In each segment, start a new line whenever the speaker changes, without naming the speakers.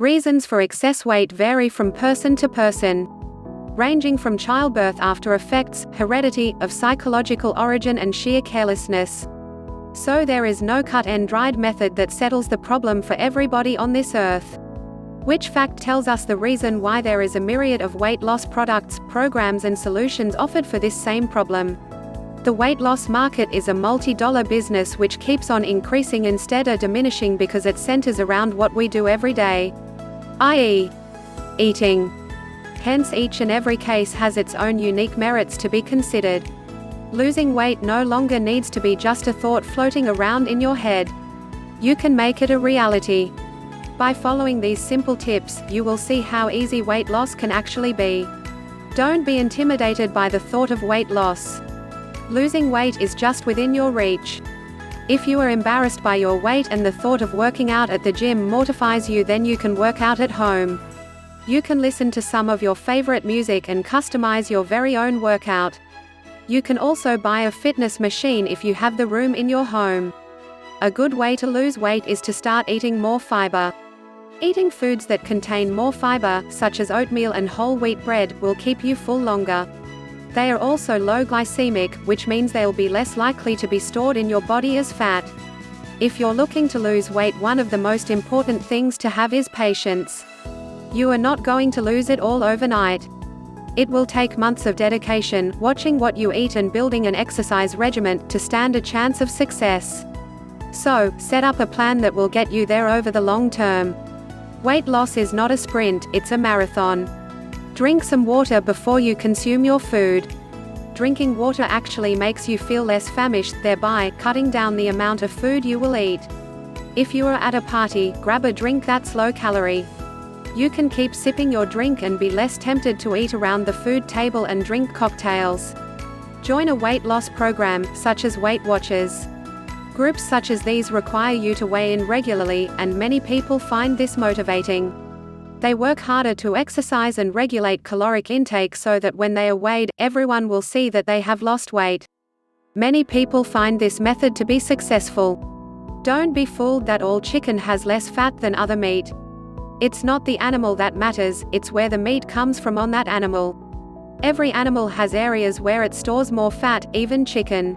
Reasons for excess weight vary from person to person, ranging from childbirth after effects, heredity, of psychological origin and sheer carelessness. So there is no cut-and-dried method that settles the problem for everybody on this earth. Which fact tells us the reason why there is a myriad of weight loss products, programs and solutions offered for this same problem. The weight loss market is a multi-dollar business which keeps on increasing instead of diminishing because it centers around what we do every day, i.e., eating. Hence each and every case has its own unique merits to be considered. Losing weight no longer needs to be just a thought floating around in your head. You can make it a reality. By following these simple tips, you will see how easy weight loss can actually be. Don't be intimidated by the thought of weight loss. Losing weight is just within your reach. If you are embarrassed by your weight and the thought of working out at the gym mortifies you, then you can work out at home. You can listen to some of your favorite music and customize your very own workout. You can also buy a fitness machine if you have the room in your home. A good way to lose weight is to start eating more fiber. Eating foods that contain more fiber, such as oatmeal and whole wheat bread, will keep you full longer. They are also low glycemic, which means they'll be less likely to be stored in your body as fat. If you're looking to lose weight, one of the most important things to have is patience. You are not going to lose it all overnight. It will take months of dedication, watching what you eat and building an exercise regimen to stand a chance of success. So, set up a plan that will get you there over the long term. Weight loss is not a sprint, it's a marathon. Drink some water before you consume your food. Drinking water actually makes you feel less famished, thereby cutting down the amount of food you will eat. If you are at a party, grab a drink that's low calorie. You can keep sipping your drink and be less tempted to eat around the food table and drink cocktails. Join a weight loss program, such as Weight Watchers. Groups such as these require you to weigh in regularly, and many people find this motivating. They work harder to exercise and regulate caloric intake so that when they are weighed, everyone will see that they have lost weight. Many people find this method to be successful. Don't be fooled that all chicken has less fat than other meat. It's not the animal that matters, it's where the meat comes from on that animal. Every animal has areas where it stores more fat, even chicken.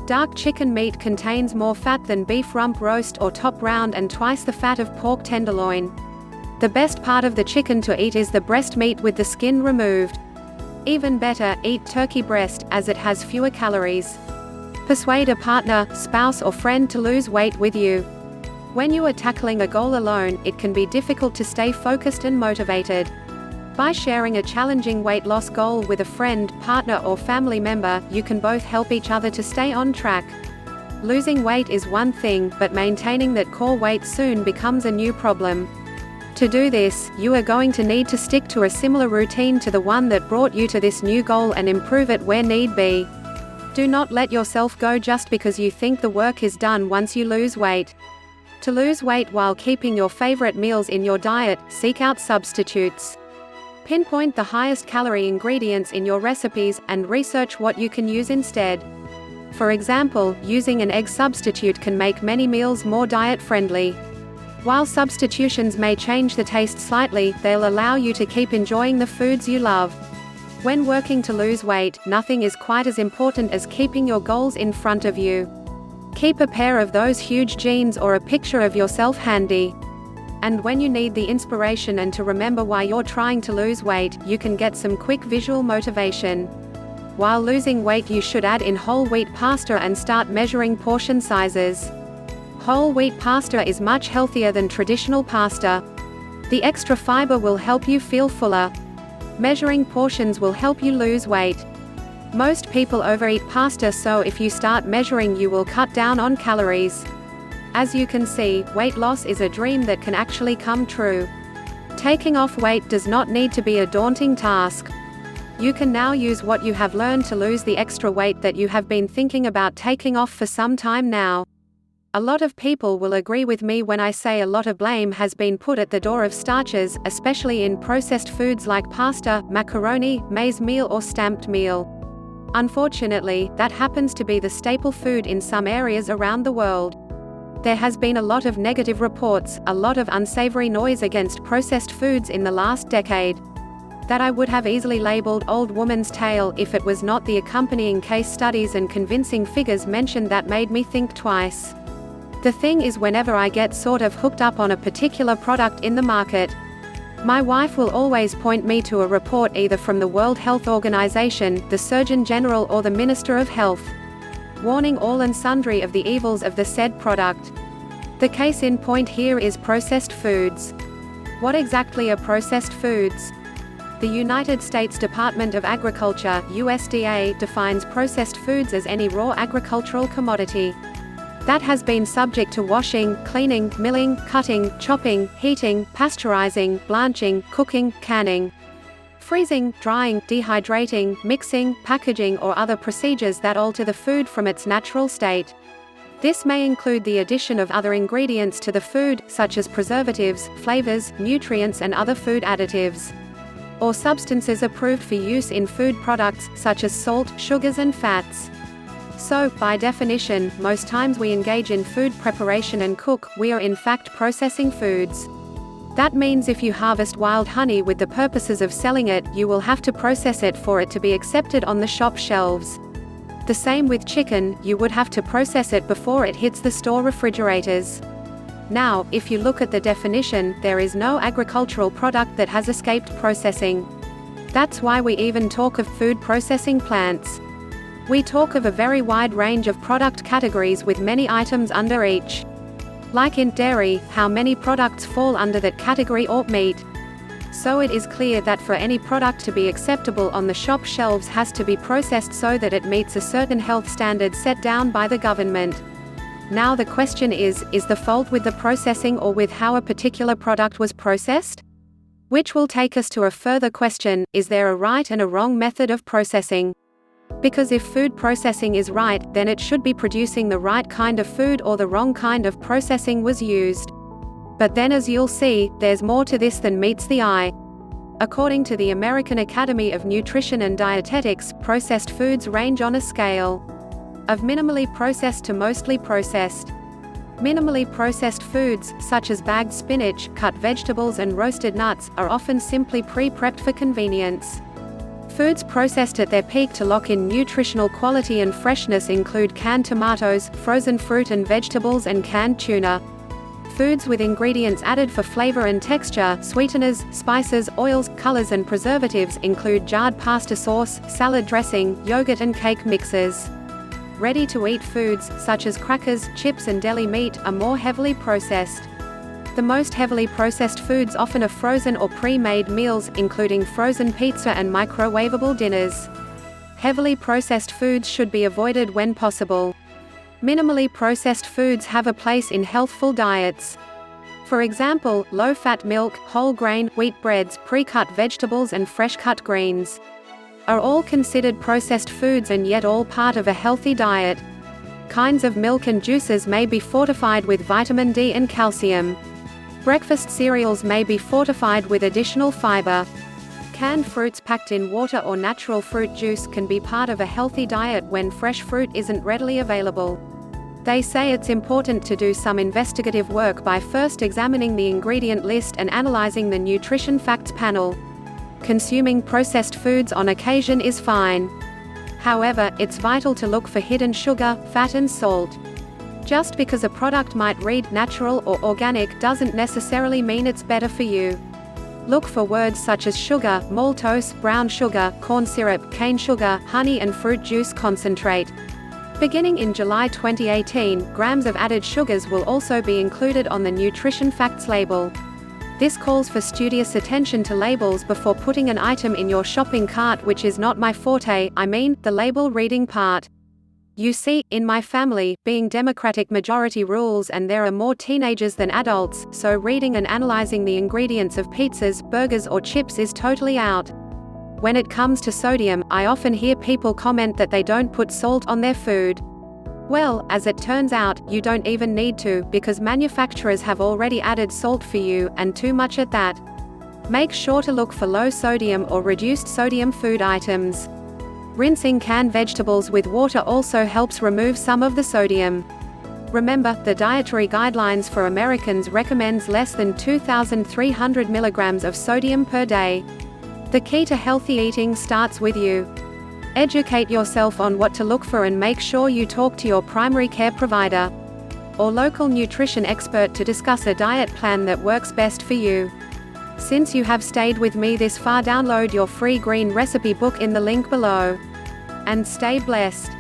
Dark chicken meat contains more fat than beef rump roast or top round and twice the fat of pork tenderloin. The best part of the chicken to eat is the breast meat with the skin removed. Even better, eat turkey breast, as it has fewer calories. Persuade a partner, spouse or friend to lose weight with you. When you are tackling a goal alone, it can be difficult to stay focused and motivated. By sharing a challenging weight loss goal with a friend, partner or family member, you can both help each other to stay on track. Losing weight is one thing, but maintaining that core weight soon becomes a new problem. To do this, you are going to need to stick to a similar routine to the one that brought you to this new goal and improve it where need be. Do not let yourself go just because you think the work is done once you lose weight. To lose weight while keeping your favorite meals in your diet, seek out substitutes. Pinpoint the highest calorie ingredients in your recipes, and research what you can use instead. For example, using an egg substitute can make many meals more diet-friendly. While substitutions may change the taste slightly, they'll allow you to keep enjoying the foods you love. When working to lose weight, nothing is quite as important as keeping your goals in front of you. Keep a pair of those huge jeans or a picture of yourself handy. And when you need the inspiration and to remember why you're trying to lose weight, you can get some quick visual motivation. While losing weight, you should add in whole wheat pasta and start measuring portion sizes. Whole wheat pasta is much healthier than traditional pasta. The extra fiber will help you feel fuller. Measuring portions will help you lose weight. Most people overeat pasta, so if you start measuring, you will cut down on calories. As you can see, weight loss is a dream that can actually come true. Taking off weight does not need to be a daunting task. You can now use what you have learned to lose the extra weight that you have been thinking about taking off for some time now. A lot of people will agree with me when I say a lot of blame has been put at the door of starches, especially in processed foods like pasta, macaroni, maize meal or stamped meal. Unfortunately, that happens to be the staple food in some areas around the world. There has been a lot of negative reports, a lot of unsavory noise against processed foods in the last decade. That I would have easily labeled old woman's tale if it was not the accompanying case studies and convincing figures mentioned that made me think twice. The thing is, whenever I get sort of hooked up on a particular product in the market, my wife will always point me to a report either from the World Health Organization, the Surgeon General or the Minister of Health, warning all and sundry of the evils of the said product. The case in point here is processed foods. What exactly are processed foods? The United States Department of Agriculture (USDA) defines processed foods as any raw agricultural commodity that has been subject to washing, cleaning, milling, cutting, chopping, heating, pasteurizing, blanching, cooking, canning, freezing, drying, dehydrating, mixing, packaging or other procedures that alter the food from its natural state. This may include the addition of other ingredients to the food, such as preservatives, flavors, nutrients and other food additives, or substances approved for use in food products, such as salt, sugars and fats. So, by definition, most times we engage in food preparation and cook, we are in fact processing foods. That means if you harvest wild honey with the purposes of selling it, you will have to process it for it to be accepted on the shop shelves. The same with chicken, you would have to process it before it hits the store refrigerators. Now, if you look at the definition, there is no agricultural product that has escaped processing. That's why we even talk of food processing plants. We talk of a very wide range of product categories with many items under each. Like in dairy, how many products fall under that category or meat. So it is clear that for any product to be acceptable on the shop shelves has to be processed so that it meets a certain health standard set down by the government. Now the question is the fault with the processing or with how a particular product was processed? Which will take us to a further question, is there a right and a wrong method of processing? Because if food processing is right, then it should be producing the right kind of food or the wrong kind of processing was used. But then as you'll see, there's more to this than meets the eye. According to the American Academy of Nutrition and Dietetics, processed foods range on a scale of minimally processed to mostly processed. Minimally processed foods, such as bagged spinach, cut vegetables and roasted nuts, are often simply pre-prepped for convenience. Foods processed at their peak to lock in nutritional quality and freshness include canned tomatoes, frozen fruit and vegetables and canned tuna. Foods with ingredients added for flavor and texture, sweeteners, spices, oils, colors and preservatives include jarred pasta sauce, salad dressing, yogurt and cake mixes. Ready-to-eat foods, such as crackers, chips and deli meat, are more heavily processed. The most heavily processed foods often are frozen or pre-made meals, including frozen pizza and microwavable dinners. Heavily processed foods should be avoided when possible. Minimally processed foods have a place in healthful diets. For example, low-fat milk, whole grain, wheat breads, pre-cut vegetables and fresh-cut greens are all considered processed foods and yet all part of a healthy diet. Kinds of milk and juices may be fortified with vitamin D and calcium. Breakfast cereals may be fortified with additional fiber. Canned fruits packed in water or natural fruit juice can be part of a healthy diet when fresh fruit isn't readily available. They say it's important to do some investigative work by first examining the ingredient list and analyzing the nutrition facts panel. Consuming processed foods on occasion is fine. However, it's vital to look for hidden sugar, fat and salt. Just because a product might read natural or organic doesn't necessarily mean it's better for you. Look for words such as sugar, maltose, brown sugar, corn syrup, cane sugar, honey and fruit juice concentrate. Beginning in July 2018, grams of added sugars will also be included on the nutrition facts label. This calls for studious attention to labels before putting an item in your shopping cart, which is not my forte, I mean, the label reading part. You see, in my family, being Democratic majority rules and there are more teenagers than adults, so reading and analyzing the ingredients of pizzas, burgers or chips is totally out. When it comes to sodium, I often hear people comment that they don't put salt on their food. Well, as it turns out, you don't even need to, because manufacturers have already added salt for you, and too much at that. Make sure to look for low sodium or reduced sodium food items. Rinsing canned vegetables with water also helps remove some of the sodium. Remember, the dietary guidelines for Americans recommends less than 2,300 milligrams of sodium per day. The key to healthy eating starts with you. Educate yourself on what to look for and make sure you talk to your primary care provider or local nutrition expert to discuss a diet plan that works best for you. Since you have stayed with me this far, download your free green recipe book in the link below. And stay blessed.